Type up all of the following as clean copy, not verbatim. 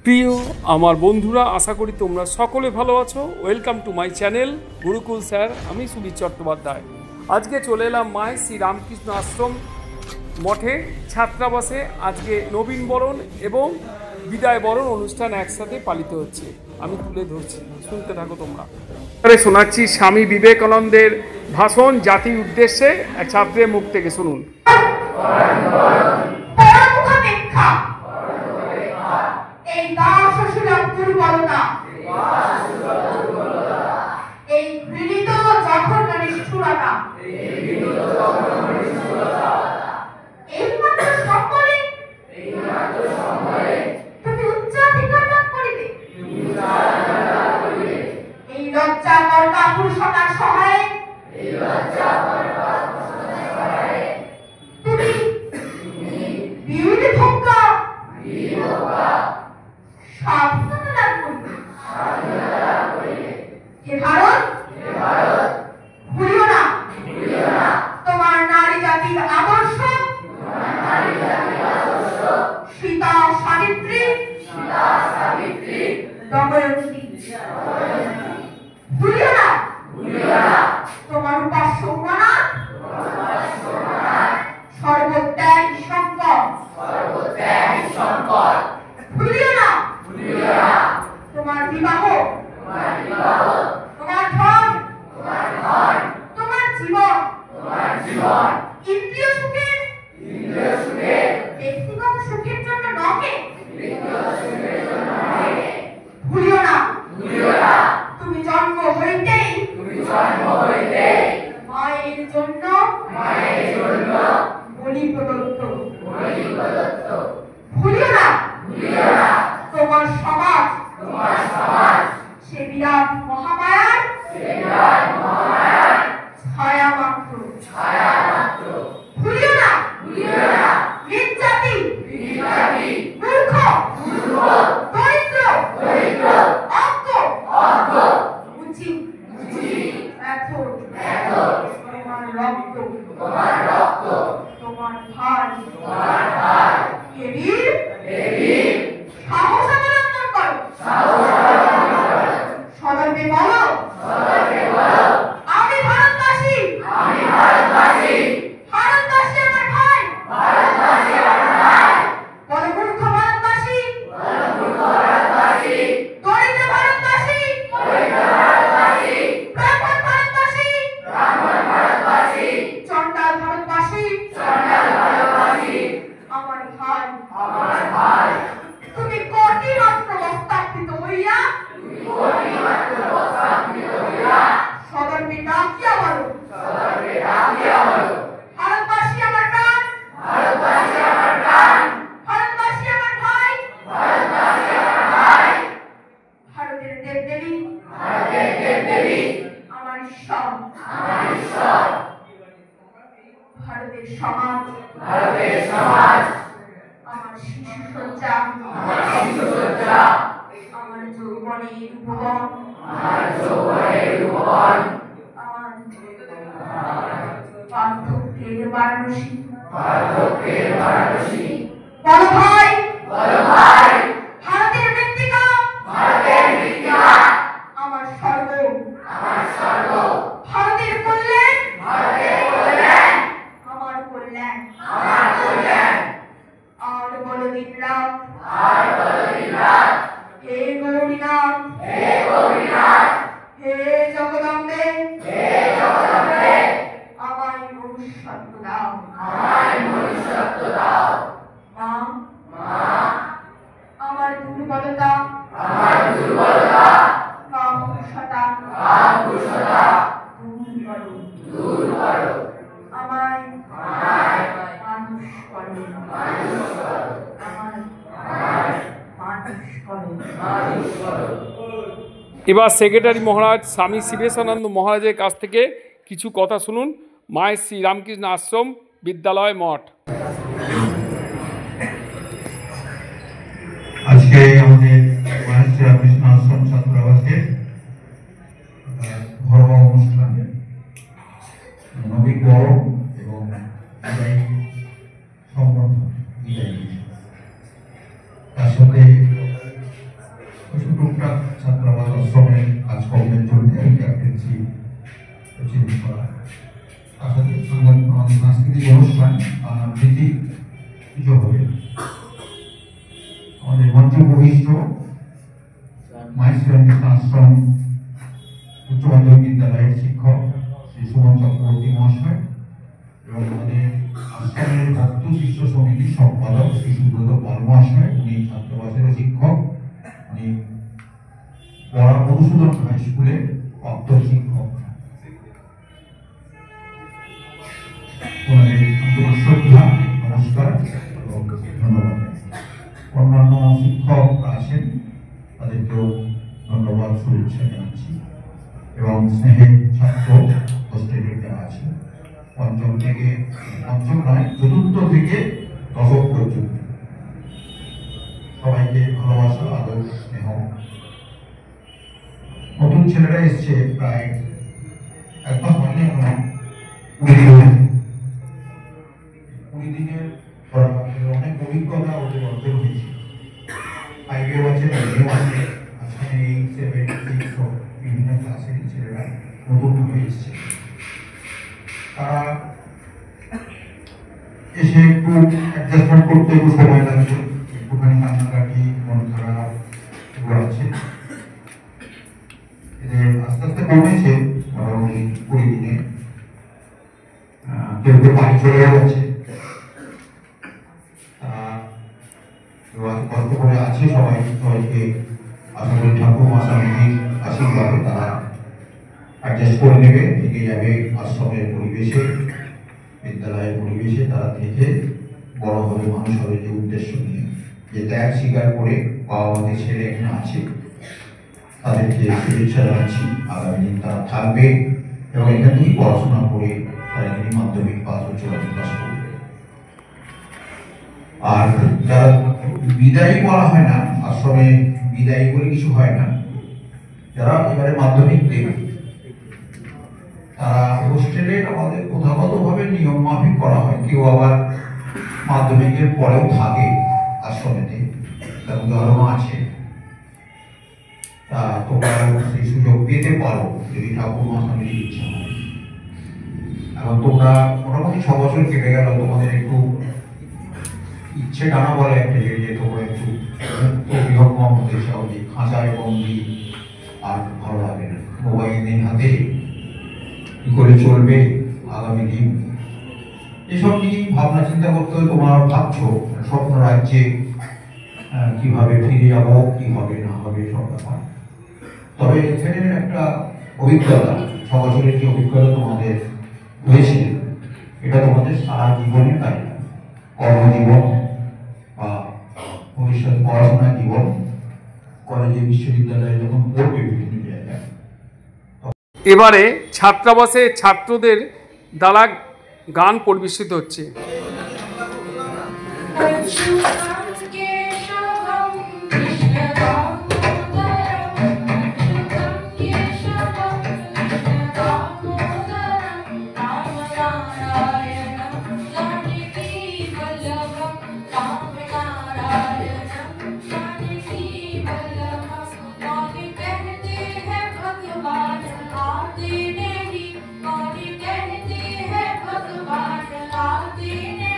প্রিয় আমার বন্ধুরা, আশা করি তোমরা সকলে ভালো আছো। Welcome to my channel Gurukul sir. আমি সুবীর চট্টোপাধ্যায়। আজকে চলে এলাম মায়ের শ্রী রামকৃষ্ণ আশ্রম মঠে ছাত্রাবাসে। আজকে নবীন বরণ এবং বিদায় বরণ অনুষ্ঠান একসাথে পালিত হচ্ছে। আমি তুলে ধরছি, শুনতে থাকো তোমরা। শোনাচ্ছি স্বামী বিবেকানন্দের ভাষণ জাতির উদ্দেশ্যে ছাত্রের মুখ থেকে, শুনুন। এই দাসসুলভ দুর্বলতা, এই ঘৃণিত জঘন্য নিষ্ঠুরতা, এইমাত্র সম্বলে তুমি উচ্চাধিকার লাভ করিবে। এই লজ্জাকর কাপুরুষতার সহায়ে তুমি বীর ভোগ্যা স্বাধীনতা লাভ করিবে। হে ভারত, ভুলিও না তোমার নারী জাতির আদর্শ। সীতা সাবিত্রী, দময়ন্তী। ভুলিও না তোমার উপাস্য উমানাথ, সর্বত্যাগী শঙ্কর। ভুলিও না তোমার বিবাহ, তোমার ধন, তোমার জীবন ইন্দ্রিয় সুখের, ব্যক্তিগত সুখের জন্য নহে। ভুলিও না তুমি জন্ম হইতেই মায়ের জন্য বলি প্রদত্ত। ভুলিও না তোমার সমাজ সে বিরাট মহামায়ার ছায়া মাত্র। ভুলিও না নিজ জাতি মূর্খ, দরিদ্র, অজ্ঞ, উচিত তোমার রক্ত, তোমার ভাই হে বীর, সাহস অবলম্বন করো। সদর্পে বলো, আমি ভারতবাসী। ভারতবাসী আমার ভাই। বলো মূর্খ ভারতবাসী, দরিদ্র ভারতবাসী, ব্রাহ্মণ ভারতবাসী, চণ্ডাল ভারতবাসী, আমার ভাই। তুমি কোটি মাত্র বস্তাকৃত হইয়া সদর্পে ডাকিয়া বলো, ভারতবাসী আমার প্রাণ, ভারতবাসী আমার ভাই, ভারতের দেবদেবী আমার ঈশ্বর, ভারতের সমাজ আমার শিশু সজ্জা, আমার যৌবনের ভুবন, আমার বার্ধক্যের বারাণসী। বলো ভাই, ভারতের মৃত্তিকা আমার স্বর্গ, ভারতের কল্যাণ আমার কল্যাণ। আর বলো দিনরাত, হে গৌরীনাথ, হে জগদম্বে, আমায় মনুষ্যত্ব দাও। মা, আমার দুর্বলতা, কাপুরুষতা দূর করো। আমায় মানুষ করো, মানুষ করো। এবার সেক্রেটারি মহারাজ স্বামী শিবেশানন্দ মহারাজের কাছ থেকে কিছু কথা শুনুন। মায়ের শ্রী রামকৃষ্ণ আশ্রম বিদ্যালয় মঠ। আজকে আমাদের মায়ের শ্রী রামকৃষ্ণ আশ্রম ছাত্রাবাসের ধর্ম অনুষ্ঠানে নবীন বরণ এবং সম্বর্ধনা তার সাথে দেখছি চেঞ্জ করা। তার সাথে আমাদের সাংস্কৃতিক অনুষ্ঠান আবৃত্তি কিছু হবে। আমাদের মঞ্চ বহিষ্ঠ মাহেশী রামকৃষ্ণ আশ্রম উচ্চ মাধ্যমিক বিদ্যালয়ের শিক্ষক শ্রী সুমন চক্রবর্তী মহাশয় এবং আমাদের আশ্রমের ভক্ত শিষ্য সমিতির সম্পাদক শ্রী সুব্রত পাল মহাশয়, উনি ছাত্রাবাসের শিক্ষক, উনি বড়া মধুসূদন হাই স্কুলের প্রাক্তন শিক্ষক। ওনাদের আন্তরিক শ্রদ্ধা, নমস্কার এবং ধন্যবাদ। অন্যান্য শিক্ষক আছেন, তাদেরকেও ধন্যবাদ, শুভেচ্ছা জানাচ্ছি এবং স্নেহের ছাত্র হোস্টেলের যারা আছে পঞ্চম নয় চতুর্থ থেকে দশম পর্যন্ত সবাইকে ভালোবাসা, আদর, স্নেহ। নতুন ছেলেরা এসছে প্রায় এক মাস হয়নি এখনো, 20 দিনের অনেক অভিজ্ঞতা ওদের অর্জন হয়েছে। 5 আছে, 9 আছে, আজকে 8, 7, 6 বিভিন্ন ক্লাসের ছেলেরা নতুন হয়ে এসছে। তারা এসে একটু অ্যাডজাস্টমেন্ট করতে একটু সময় লাগছে, একটুখানি কান্নাকাটি, মন খারাপ এগুলো আছে। এদের আস্তে আস্তে কমেছে, মোটামুটি 20 দিনে। কেউ কেউ বাড়ি চলে যাচ্ছে, কষ্ট করে আছে সবাই। সবাইকে আশা করি ঠাকুর মাসামির আশীর্বাদে তারা অ্যাডজাস্ট করে নেবে, থেকে যাবে আশ্রমের পরিবেশে, বিদ্যালয়ের পরিবেশে তারা থেকে বড় হবে, মানুষ হবে, যে উদ্দেশ্য নিয়ে, যে ত্যাগ স্বীকার করে বাবা মাদের ছেলে এখানে আছে, তাদেরকে শুভেচ্ছা জানাচ্ছি। আগামী দিন তারা থাকবে এবং এখান থেকেই পড়াশোনা করে তারা এখানে মাধ্যমিক পাস, উচ্চ মাধ্যমিক পাস করবে। আর যারা বিদায়ী বলা হয় না, আশ্রমে বিদায়ী বলে কিছু হয় না, যারা এবারে মাধ্যমিক দেবে তারা হোস্টেলে আমাদের প্রথাগতভাবে নিয়ম মাফিক করা হয়। কেউ আবার মাধ্যমিকের পরেও থাকে আশ্রমেতে, তার উদাহরণও আছে। তা তোমরা সেই সুযোগ পেতে পারো যদি ঠাকুর মাসামির ইচ্ছা হয়। এখন তোমরা মোটামুটি 6 বছর কেটে গেল, তোমাদের একটু ইচ্ছে টানা বলে একটা যে তোমরা একটু বিহঙ্গম হতে চাও, যে খাঁচায় বন্দি আর ভালো লাগে না, মোবাইল নেই হাতে, কি করে চলবে আগামী দিন, এসব নিয়ে ভাবনা চিন্তা করতে হলে তোমরা ভাবছো স্বপ্ন রাজ্যে কিভাবে ফিরে যাবো, কি হবে না হবে সব ব্যাপার। তবে এখানে একটা অভিজ্ঞতা, 6 বছরের যে অভিজ্ঞতা তোমাদের হয়েছে, এটা তোমাদের সারা জীবনের কাজ, কর্মজীবন বা ভবিষ্যৎ পড়াশোনার জীবন, কলেজে বিশ্ববিদ্যালয়ে যখন পড়বে বিভিন্ন জায়গায়। এবারে ছাত্রাবাসে ছাত্রদের দ্বারা গান পরিবেশিত হচ্ছে। भगवान आते नहीं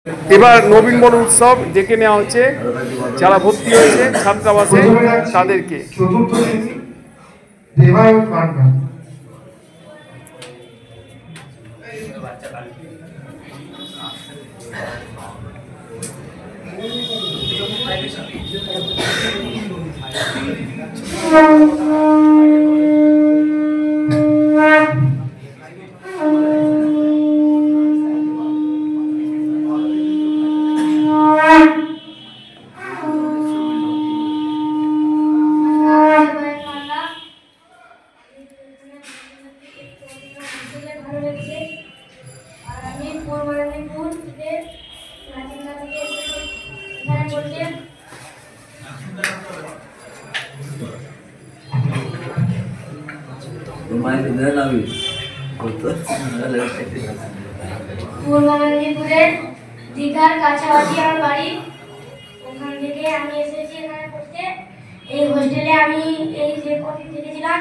এবার নবীন বরণ উৎসব ডেকে নেওয়া হচ্ছে যারা ভর্তি হয়েছে ছাত্রাবাসে তাদেরকে। চতুর্থ শ্রেণী দেবায়ত পান্ডা। পূর্ব মেদিনীপুরের দীঘার কাছাকাছি আমার বাড়ি, ওখান থেকে আমি এসেছি এখানে পড়তে। এই হোস্টেলে আমি এই যে কদিন থেকেছিলাম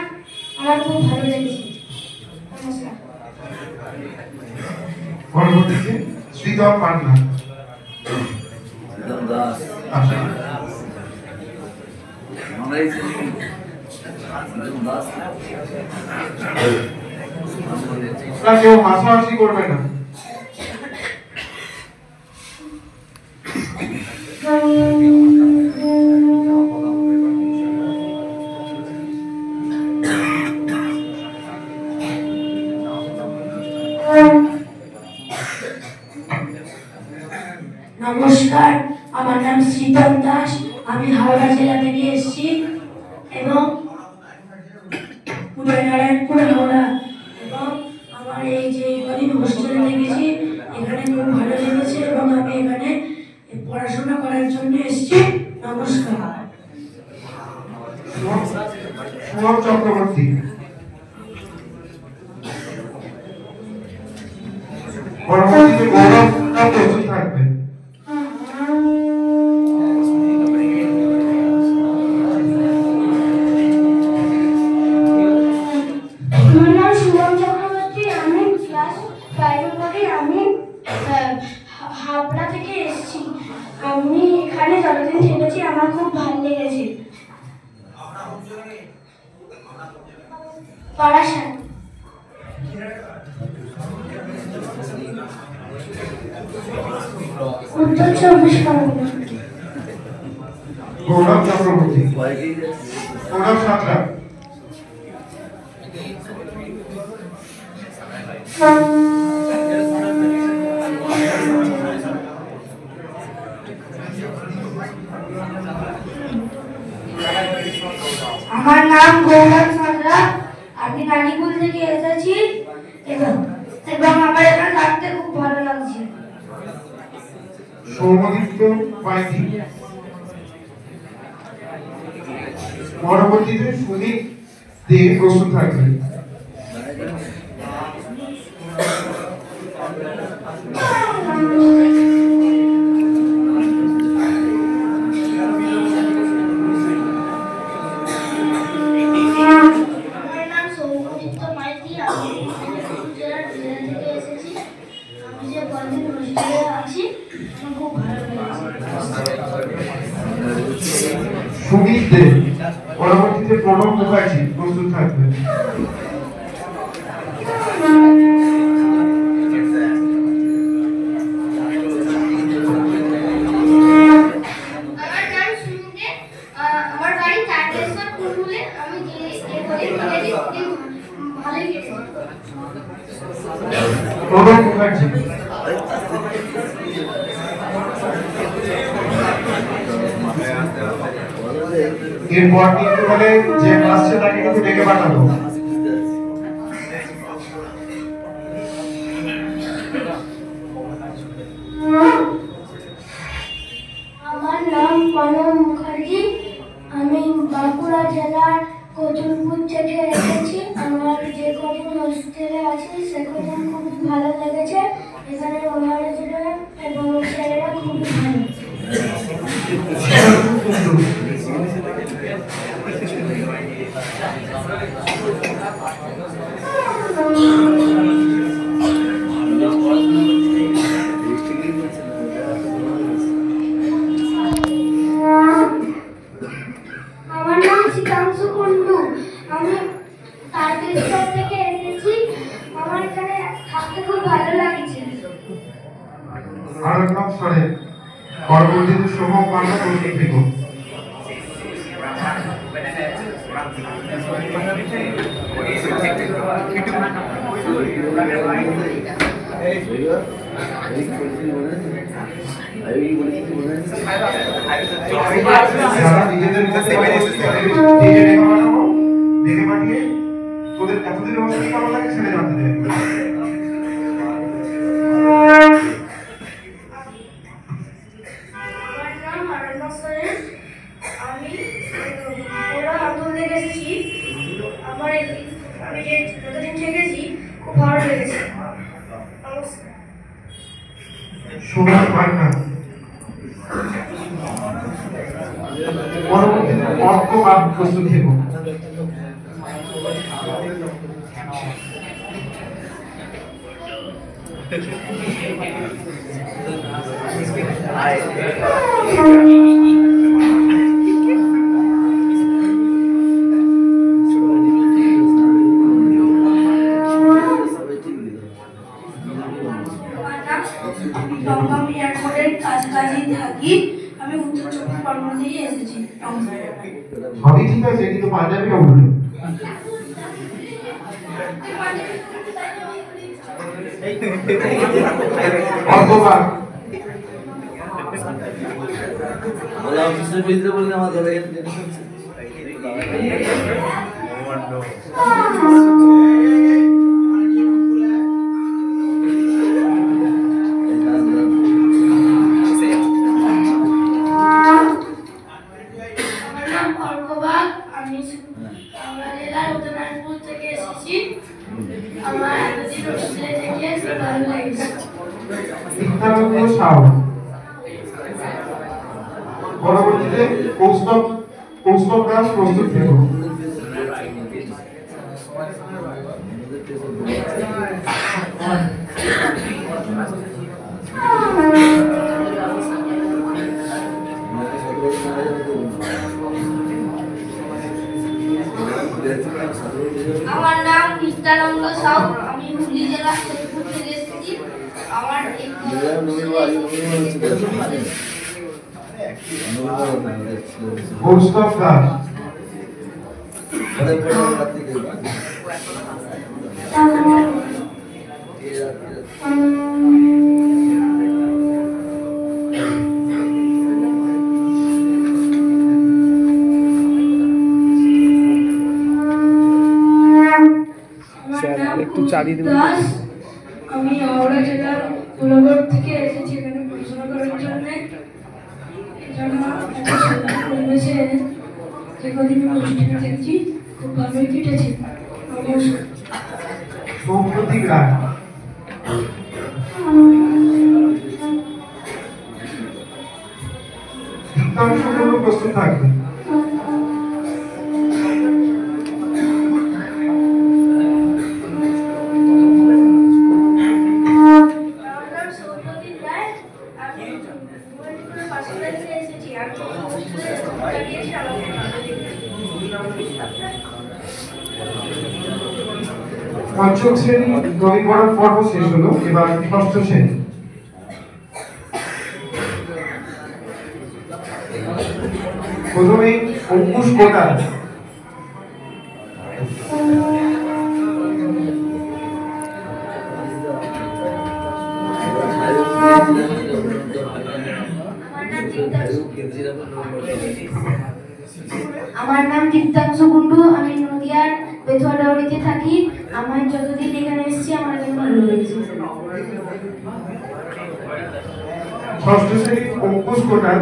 আমার খুব ভালো লেগেছে। নমস্কার। পরবর্তীতে শ্রীধর পান্ডা। কেউ হাসাহাসি করবে না। নমস্কার, আমার নাম শ্রীতম দাস, আমি হাওড়া জেলা থেকে এসেছি এবং উদয়নারায়ণপুর হাওড়া। এবং আমার এই যে কদিন হোস্টেলে থেকেছি এখানে খুব ভালো লেগেছে এবং আমি এখানে পড়াশোনা করার জন্য এসেছি। নমস্কার। সুমন চক্রবর্তী। পরবর্তীতে গৌরব প্রস্তুত থাকবে। হাবড়া থেকে এসেছি। আমি এখানে যতদিন থেকেছি আমার খুব ভালো লেগেছে। পড়াশোনা উত্তর 24 পরগনা। গৌরব চক্রবর্তী। গৌরব সাঁতরা। আমার নাম গৌরব সাঁতরা, আমি নানিকুল থেকে এসেছি এবং আমার এখানে থাকতে খুব ভালো লাগছে। সৌমদীপ্ত পাইতি। পরবর্তীতে সুদীপ দে প্রস্তুত থাকবে। সুমিত দে। পরবর্তীতে প্রণব মুখার্জি প্রস্তুত থাকবে। আমার বাড়ি তারকেশ্বর কুলুলে। আমি ভালোই গেছি। প্রণব মুখার্জি। এরপর কিন্তু বলে যে আসছে তাকে কিন্তু ডেকে পাঠাবো। আমার নাম প্রণব মুখার্জি, আমি বাঁকুড়া জেলার কতুলপুর থেকে এসেছি। আমার যে কদিন হোস্টেলে আছি সে কদিন খুবই ভালো লেগেছে। এখানে মহারাজরা এবং স্যারেরা খুবই ভালো। আরেকবার সরে পরবর্তীতে সমক বাংলা প্রস্তুত থেকো। যারা নিজেদের মধ্যে দেখে পাঠিয়ে তোদের এতদিন অবস্থা কেমন লাগে সেটা জানতে দেবে। আমি যে যতদিন থেকেছি খুব ভালো লেগেছে। সুভাষ ভান্ডার পরবর্তীতে অর্থ বাদ প্রস্তুত থেকো। দমদম এয়ারপোর্টের কাছাকাছি থাকি। আমি উত্তর চব্বিশ পরগনা থেকে এসেছি। সবই ঠিক আছে, কিন্তু পাঞ্জাবিটা বললো। অর্থবাদ অফিসের ভিতরে বললে আমার ধরে পরবর্তীতে কৌস্তব দাস প্রস্তুত থেকো। আমার নাম নিত্যানন্দ সাউ। আমি হুগলি জেলার শেরপুর থেকে এসেছি। আমার কৌস্তব দাস একটু চালিয়ে দেবেন। আমি হাওড়া জেলার কোলাঘাট থেকে এসেছি এখানে পড়াশোনা করার জন্য। পরিবেশে যে কদিন পড়াশোনা দেখছি খুব ভালোই কেটেছে। সৌপ্রতীক রায় দীপ্তাংশপূর্ণ প্রস্তুত থাকবে। পঞ্চম শ্রেণী দই পড়ার পর্ব শেষ হলো, এবার ষষ্ঠ শ্রেণী। প্রথমেই অঙ্কুশ কোটাল আমার নাম দীপ্তাংশু কুন্ডু। আমি নদিয়ার বেথুয়াডাউরিতে থাকি। আমার যতদিন এখানে এসেছি আমার এখানে ভালো লেগেছে। ষষ্ঠ শ্রেণী অঙ্কুশ কোটাল,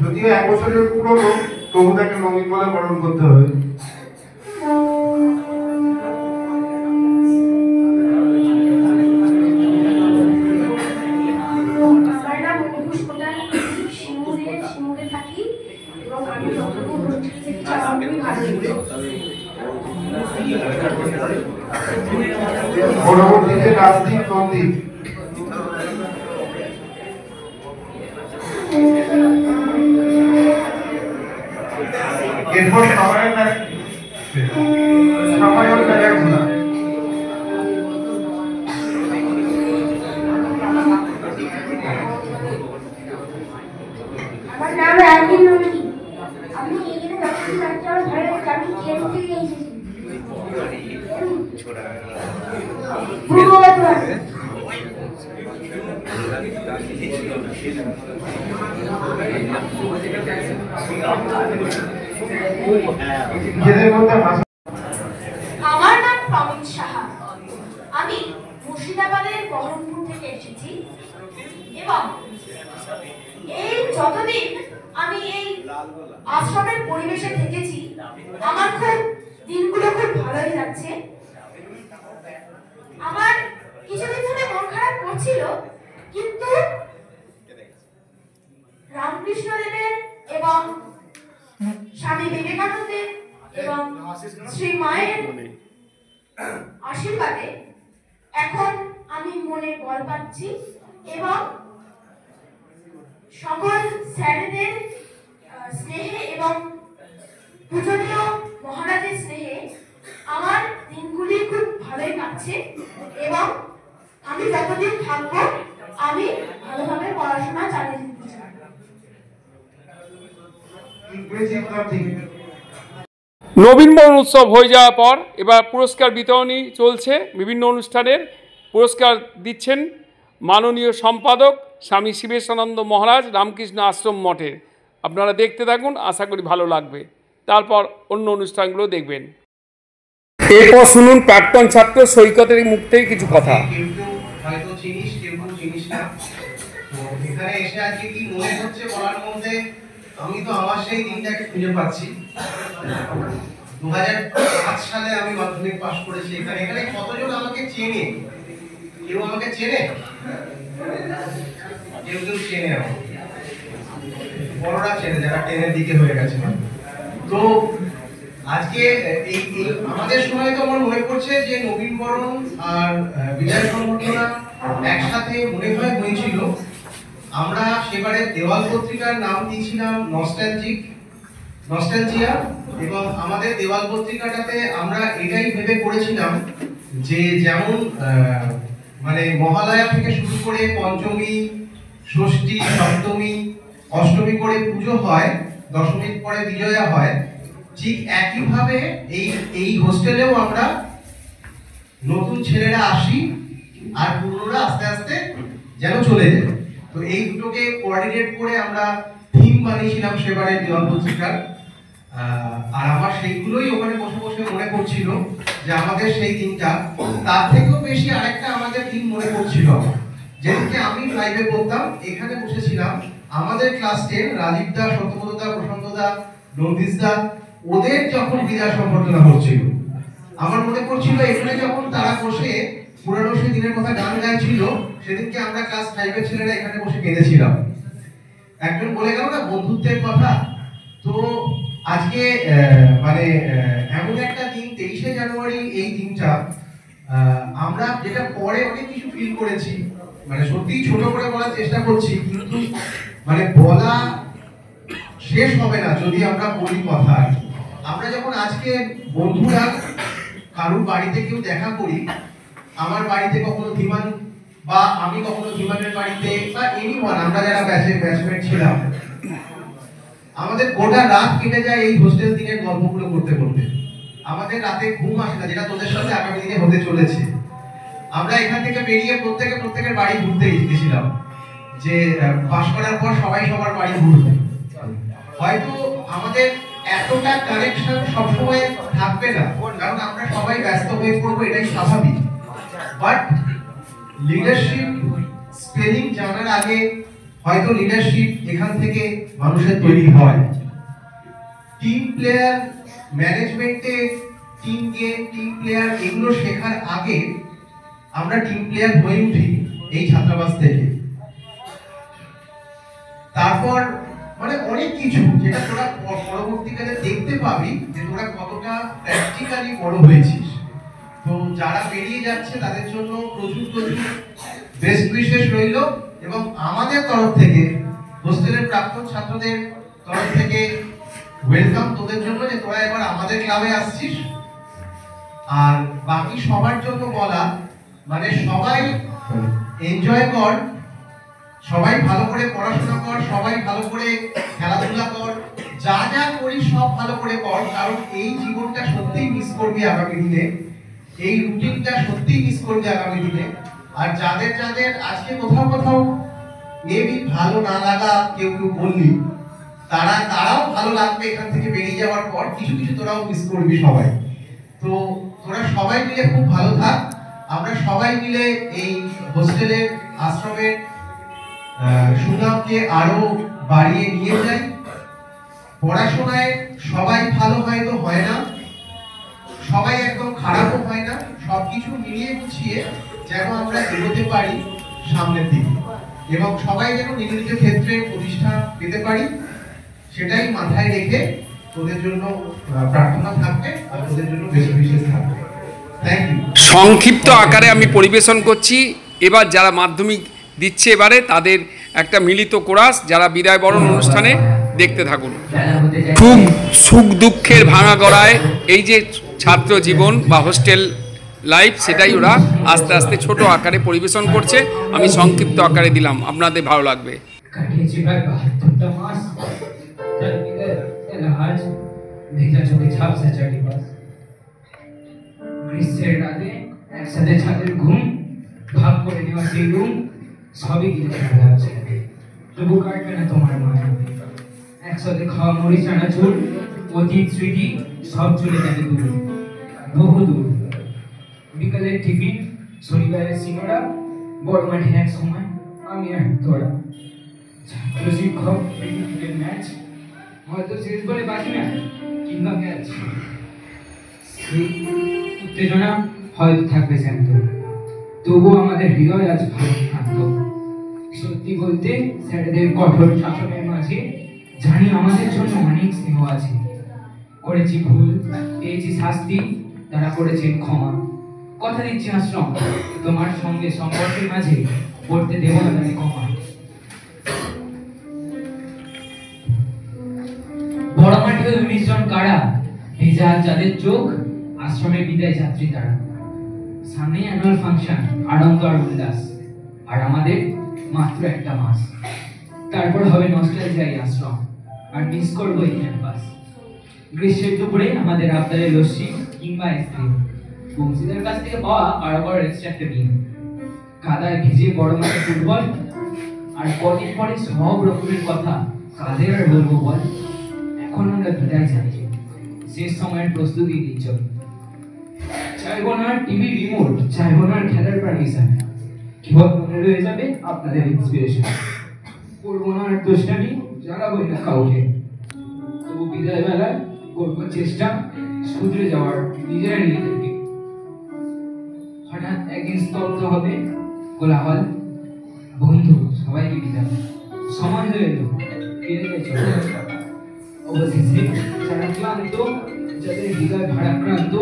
যদিও 1 বছরের পুরনো, তবু তাকে নবীন বলে বরণ করতে হবে। আমার নাম অঙ্কুশ কোটাল। শিমুরে থাকি এবং আমি যতদূর হোস্টেলে থেকে আমার খুবই ভালো লেগেছে। পরবর্তীতে রাজদীপ নন্দীপ এরপর সময়ের ন্যাড়াঘোলা। রাজীব নন্দী। আমি এখানে যতদিন থাকছি আমার ভালো লাগছে। আমি ট্রেন থেকে এসেছি পূর্ব বর্ধমান। আমার নাম প্রমিত সাহা। আমি মুর্শিদাবাদের বহরমপুর থেকে এসেছি এবং এই যতদিন আমি এই আশ্রমের পরিবেশে থেকেছি আমার খুব দিনগুলো খুব ভালোই যাচ্ছে। আমার কিছুদিন ধরে মন খারাপ করছিল, কিন্তু রামকৃষ্ণ দেবের এবং স্বামী বিবেকানন্দের এবং শ্রী মায়ের আশীর্বাদে এখন আমি মনে বল পাচ্ছি এবং সকল স্যারেদের স্নেহে এবং পূজনীয় মহারাজের স্নেহে আমার দিনগুলি খুব ভালোই কাটছে এবং আমি যতদিন থাকবো আমি ভালোভাবে পড়াশোনা চালিয়ে যেতে চাই। নবীনবরণ উৎসব হয়ে যাওয়ার পর এবার পুরস্কার বিতরণী চলছে। বিভিন্ন অনুষ্ঠানের পুরস্কার দিচ্ছেন মাননীয় সম্পাদক স্বামী শিবেশানন্দ মহারাজ রামকৃষ্ণ আশ্রম মঠের। আপনারা দেখতে থাকুন, আশা করি ভালো লাগবে। তারপর অন্য অনুষ্ঠানগুলো দেখবেন। এরপর শুনুন প্রাক্তন ছাত্র সৈকতের মুখ থেকে কিছু কথা। কিন্তু হয়তো চিনিস, কেউ চিনিস না। তো এখানে এসে আজকে কি মনে হচ্ছে বলার মধ্যে আমি তো আমার সেই দিনটাকে খুঁজে পাচ্ছি। 2005 সালে আমি মাধ্যমিক পাশ করেছি এখানে। এখানে কতজন আমাকে চেনে? কেউ আমাকে চেনে? কেউ চেনে আমাকে, বড়রা চেনে, যারা 10-এর দিকে হয়ে গেছে। তো আজকে এই আমাদের সময় তো আমার মনে পড়ছে যে নবীনবরণ আর বিদায় সংবর্ধনা একসাথে মনে হয় হয়েছিল। আমরা সেবারে দেওয়াল পত্রিকার নাম দিয়েছিলাম নস্টালজিয়া, এবং আমাদের দেওয়াল পত্রিকাটাতে আমরা এটাই ভেবে করেছিলাম যে যেমন মানে মহালয়া থেকে শুরু করে পঞ্চমী, ষষ্ঠী, সপ্তমী, অষ্টমী করে পুজো হয়, দশমীর পরে বিজয়া হয়, ঠিক একইভাবে এই হোস্টেলেও আমরা নতুন ছেলেরা আসি আর পুরনোরা আস্তে আস্তে যেন চলে যায়। তো এই দুটোকে কোঅর্ডিনেট করে আমরা থিম বানিয়েছিলাম সেবারের দেওয়াল পত্রিকার। আর আমার সেইগুলোই ওখানে বসে বসে মনে পড়ছিল যে আমাদের সেই দিনটা। তার থেকেও বেশি আরেকটা আমাদের দিন মনে পড়ছিল, যেদিনকে আমি 5-এ পড়তাম। এখানে বসেছিলাম আমাদের ক্লাস 10 রাজীব দা, সত্যব্রত দা, প্রশান্ত দা, নন্দিস দা, ওদের যখন বিদায় সম্বর্ধনা হচ্ছিল আমার মনে পড়ছিল এখানে যখন তারা বসে পুরানো সেই দিনের কথা গান গাইছিল, সেদিনকে আমরা ক্লাস 5-এর ছেলেরা এখানে বসে কেঁদেছিলাম। একজন বলে গেল না বন্ধুত্বের কথা। তো আজকে মানে এমন একটা দিন 23শে জানুয়ারি, এই দিনটা আমরা যেটা পরে অনেক কিছু ফিল করেছি, মানে সত্যি ছোট করে বলার চেষ্টা করছি, কিন্তু মানে বলা শেষ হবে না যদি আমরা বলি কথা। আমরা যখন আজকে বন্ধুরা কারুর বাড়িতে কেউ দেখা করি, আমার বাড়িতে কখনো ধীমান বা আমি কখনো ধীমানের বাড়িতে বা এনিওয়ান, আমরা যারা ব্যাচমেট ছিলাম, আমাদের গোটা রাত কেটে যায় এই হোস্টেল দিনের গল্পগুলো করতে করতে। আমাদের রাতে ঘুম আসে না, যেটা তোদের সাথে আগামী দিনে হতে চলেছে। আমরা এখান থেকে বেরিয়ে প্রত্যেকের বাড়ি ঘুরতে গেছিলাম, যে পাশ করার পর সবাই সবার বাড়ি ঘুরবে। হয়তো আমাদের এতটা কানেকশন সবসময় থাকবে না, কারণ আমরা সবাই ব্যস্ত হয়ে পড়বো, এটাই স্বাভাবিক। বাট লিডারশিপ স্পেলিং জানার আগে হয়তো লিডারশিপ এখান থেকে মানুষের তৈরি হয়। টিম প্লেয়ার, ম্যানেজমেন্টে টিম গেম, টিম প্লেয়ার, এগুলো শেখার আগে আমরা টিম প্লেয়ার হয়ে উঠি এই ছাত্রাবাস থেকে। তারপর মানে অনেক কিছু যেটা তোরা পরবর্তীকালে দেখতে পাবি যে তোরা কতটা প্র্যাকটিক্যালি বড় হয়েছিস। তো যারা বেরিয়ে যাচ্ছে তাদের জন্য প্রচুর বেস্ট উইশেস রইল, এবং আমাদের তরফ থেকে, হোস্টেলের প্রাক্তন ছাত্রদের তরফ থেকে ওয়েলকাম তোদের জন্য, যে তোরা এবার আমাদের ক্লাবে আসছিস। আর বাকি সবার জন্য বলা, মানে সবাই এনজয় কর, সবাই ভালো করে পড়াশোনা কর, সবাই ভালো করে খেলাধুলা কর, যা যা করিস সব ভালো করে কর, কারণ এই জীবনটা সত্যিই মিস করবি আগামী দিনে, এই রুটিনটা সত্যিই মিস করবি আগামী দিনে। আর যাদের যাদের আজকে কোথাও কোথাও মেবি ভালো না লাগা কেউ কেউ বললি, তারাও ভালো লাগবে এখান থেকে বেরিয়ে যাওয়ার পর, কিছু কিছু তোরাও মিস করবি সবাই। তো তোরা সবাই মিলে খুব ভালো থাক, আমরা সবাই মিলে এই হোস্টেলের আশ্রমের সুনামকে আরো বাড়িয়ে নিয়ে যাই। পড়াশোনায় সবাই ভালো হয়তো হয় না, সবাই একদম খারাপও হয় না, সবকিছু মিলিয়ে গুছিয়ে যেন আমরা এগোতে পারি সামনের দিকে, এবং সবাই যেন নিজ নিজ ক্ষেত্রে প্রতিষ্ঠা পেতে পারি, সেটাই মাথায় রেখে তোদের জন্য প্রার্থনা থাকবে আর তোদের জন্য বেস্ট উইশেস থাকবে। Thank you. সংক্ষিপ্ত আকারে আমি পরিবেশন করছি। এবার যারা মাধ্যমিক দিচ্ছে এবারে তাদের একটা মিলিত কোরাস, যারা বিদায় বরণ অনুষ্ঠানে দেখতে থাকুন। সুখ দুঃখের ভাঙা গড়ায় এই যে ছাত্র জীবন বা হোস্টেল লাইফ, সেটাই ওরা আস্তে আস্তে ছোট আকারে পরিবেশন করছে। আমি সংক্ষিপ্ত আকারে দিলাম, আপনাদের ভালো লাগবে। গ্রীষ্মের রাতে একসাথে ছাদের ঘুম, ভাগ করে নেওয়া সেই রুম, সবই কিছু দেখা যাচ্ছে। তবু কাটবে না তোমার মায়া, একসাথে খাওয়া মুড়ি চানাচুর, অতীত স্মৃতি সব চলে যাবে দূর, বহু দূর। বিকালের টিফিন, শনিবারের সিঙ্গাড়া, বড় মাঠে এক সময় আমি আর তোরা, ছাত্র শিক্ষক ক্রিকেটের ম্যাচ, হয়তো শেষ বলে বাকি না কিংবা ক্যাচ। সেই উত্তেজনা হয়তো থাকবে শান্ত, তবুও আমাদের হৃদয় আজ ভালো শান্ত। সত্যি বলতে স্যারেদের কঠোর শাসনের মাঝে জানি আমাদের জন্য অনেক স্নেহ আছে। করেছি ভুল, পেয়েছি শাস্তি, তারা করেছেন ক্ষমা। কথা দিচ্ছি আশ্রম, তোমার সঙ্গে সংঘর্ষের মাঝে পড়তে দেব না তাদের ক্ষমা। বড় মাঠে 19 জন কারা, ভেজা যাদের চোখ, আশ্রমের বিদায় যাত্রী তারা। সামনে অ্যানুয়াল ফাংশন, আনন্দ আর উল্লাস, আর আমাদের মাত্র একটা মাস। তারপর হবে নস্টালজিয়ার আশ্রম, আর মিস করবো এই ক্যাম্পাস। গ্রীষ্মের দুপুরে আমাদের আবদারের লস্যি কিংবা আইসক্রিম, বংশীদের কাছ থেকে পাওয়া কারো এক্সট্রা একটা ডিম, কাদায় ভিজে বড় মাঠে ফুটবল, আর কদিন পরে সব রকমের কথা কাদের আর বলবো বল। এখন আমরা বিদায় চাইছি, শেষ সময়ের প্রস্তুতি দিচ্ছ। চাইবো না টিভি রিমোট, চাইবো না খেলার পারমিশন, কেবল মনে রয়ে যাবে আপনাদের ইন্সপিরেশন। করবো না দোষটানি, জানাবোই না কাউকে, তবু বিদায় বেলায় করবো চেষ্টা শুধরে যাওয়ার নিজেরা নিজেদেরকে। হঠাৎ একদিন স্তব্ধ হবে কোলাহল, বন্ধু সবাইকে বিদায়, সময় হয়ে এলো ফিরে গেছে। অবশেষে যারা ক্লান্ত, যাদের হৃদয় ভারাক্রান্ত,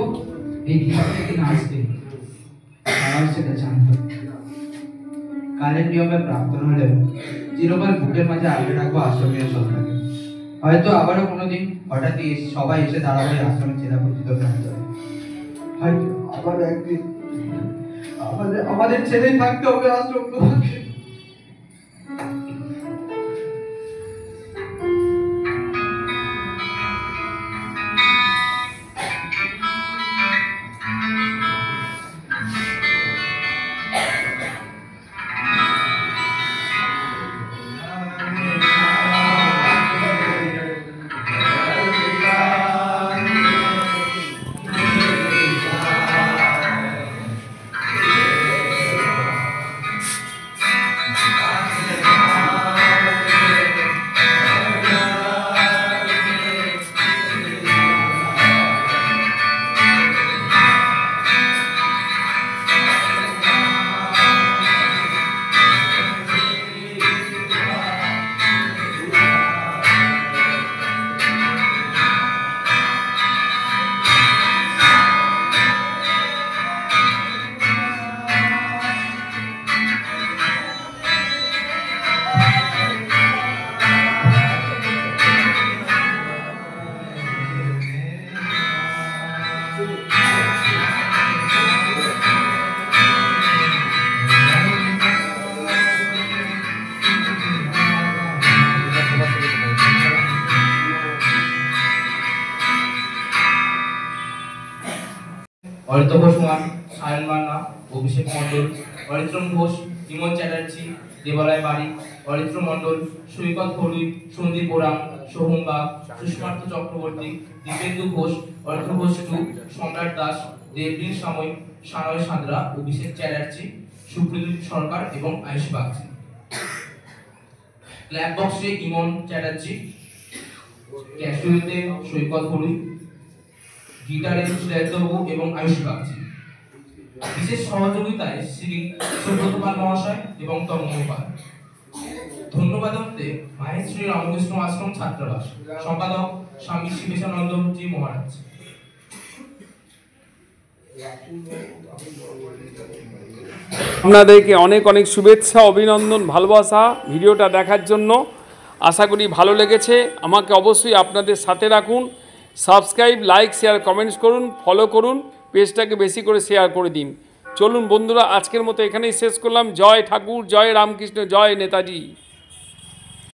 এই বিদায় থেকে আসবে তারাও সেটা জানতো। কালের নিয়মে প্রাক্তন হলেও চিরকাল বুকের মাঝে আগলে রাখবো আশ্রমীয় সন্তানকে। হয়তো আবারও কোনোদিন হঠাৎই সবাই এসে দাঁড়াবে আশ্রমে চেনা পরিচিত প্রান্তরে। হয়তো আবার একদিন আমাদের ছেড়েই থাকতে হবে আশ্রম তোমাকে। অরিত্র ঘোষ মান, সায়ন মান্না, অভিষেক মণ্ডল, অরিত্রম ঘোষ, ইমন চ্যাটার্জি, দেবালয় বাড়ি, অরিত্র মণ্ডল, সৈকত হলুই, সন্দীপ ওরাং, সোহম বাগ, সুস্মার্থ চক্রবর্তী, দীপেন্দু ঘোষ, অরিত্র ঘোষ টু, সম্রাট দাস, দেবলীন সাময়িক, সানয় সাঁতরা, অভিষেক চ্যাটার্জি, সুপ্রদীপ সরকার এবং আয়ুষ বাগচি। ক্ল্যাপ বক্সে ইমন চ্যাটার্জি, ক্যাশিওতে সৈকত হলুই, গিটারে শ্রেয়বাবু এবং আয়ুষ বাগচি। বিশেষ সহযোগিতায় শ্রী সুব্রত পাল মহাশয় এবং তন্ময় পাল। ধন্যবাদ হতে মায়ের শ্রী রামকৃষ্ণ আশ্রম ছাত্রাবাস, সম্পাদক স্বামী শিবেশানন্দজি মহারাজ। আপনাদেরকে অনেক অনেক শুভেচ্ছা, অভিনন্দন, ভালোবাসা ভিডিওটা দেখার জন্য। আশা করি ভালো লেগেছে। আমাকে অবশ্যই আপনাদের সাথে রাখুন। সাবস্ক্রাইব, লাইক, শেয়ার, কমেন্টস করুন, ফলো করুন, পেজটাকে বেশি করে শেয়ার করে দিন। চলুন বন্ধুরা, আজকের মতো এখানেই শেষ করলাম। জয় ঠাকুর, জয় রামকৃষ্ণ, জয় নেতাজি।